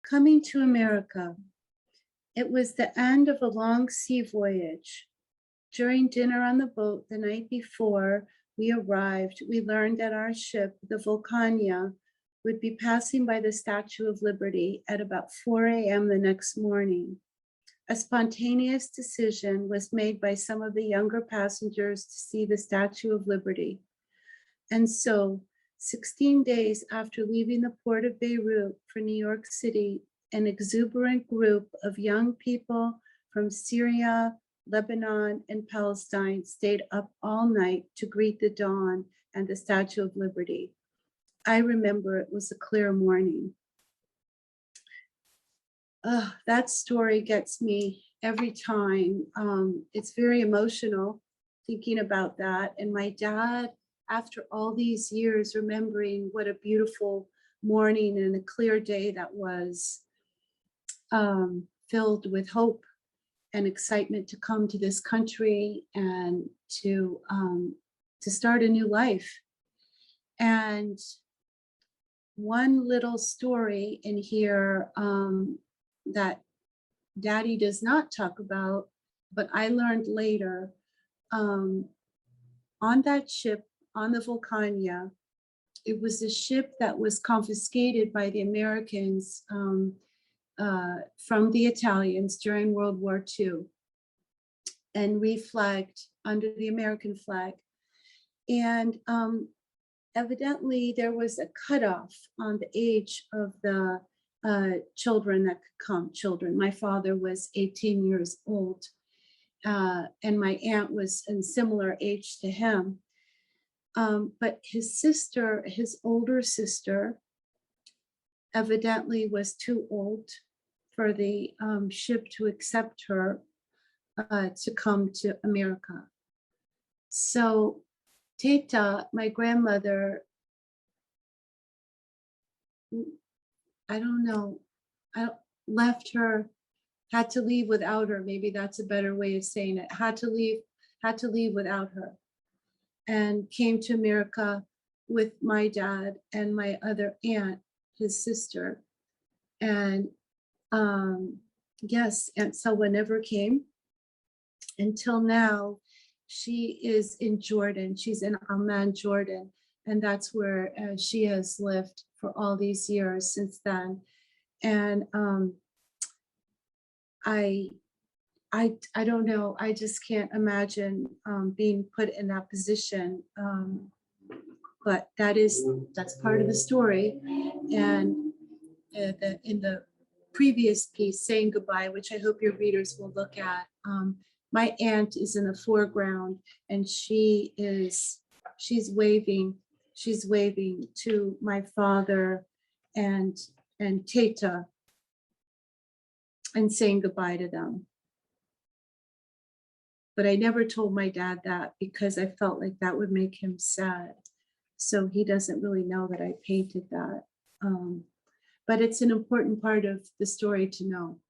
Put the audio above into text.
Coming to America. It was the end of a long sea voyage. During dinner on the boat the night before we arrived, we learned that our ship, the Vulcania, would be passing by the Statue of Liberty at about 4 a.m. the next morning. A spontaneous decision was made by some of the younger passengers to see the Statue of Liberty. And so, 16 days after leaving the port of Beirut for New York City, an exuberant group of young people from Syria, Lebanon, and Palestine stayed up all night to greet the dawn and the Statue of Liberty. I remember it was a clear morning. That story gets me every time. It's very emotional thinking about that. And my dad, after all these years, remembering what a beautiful morning and a clear day that was, filled with hope and excitement to come to this country and to start a new life. And one little story in here that Daddy does not talk about, but I learned later, on that ship, on the Vulcania, it was a ship that was confiscated by the Americans from the Italians during World War II and reflagged under the American flag. And evidently there was a cutoff on the age of the children that could come, children. My father was 18 years old and my aunt was in similar age to him. But his sister, his older sister, evidently was too old for the ship to accept her to come to America. So Teta, my grandmother, I don't know, left her, had to leave without her. Maybe that's a better way of saying it. Had to leave without her, and came to America with my dad and my other aunt, his sister. And yes, Aunt Selwa never came until now. She is in Jordan. She's in Amman, Jordan. And that's where she has lived for all these years since then. And I don't know. I just can't imagine being put in that position. But that's part of the story. And in the previous piece, Saying Goodbye, which I hope your readers will look at, my aunt is in the foreground, and she's waving to my father and Teta and saying goodbye to them. But I never told my dad that because I felt like that would make him sad. So he doesn't really know that I painted that. But it's an important part of the story to know.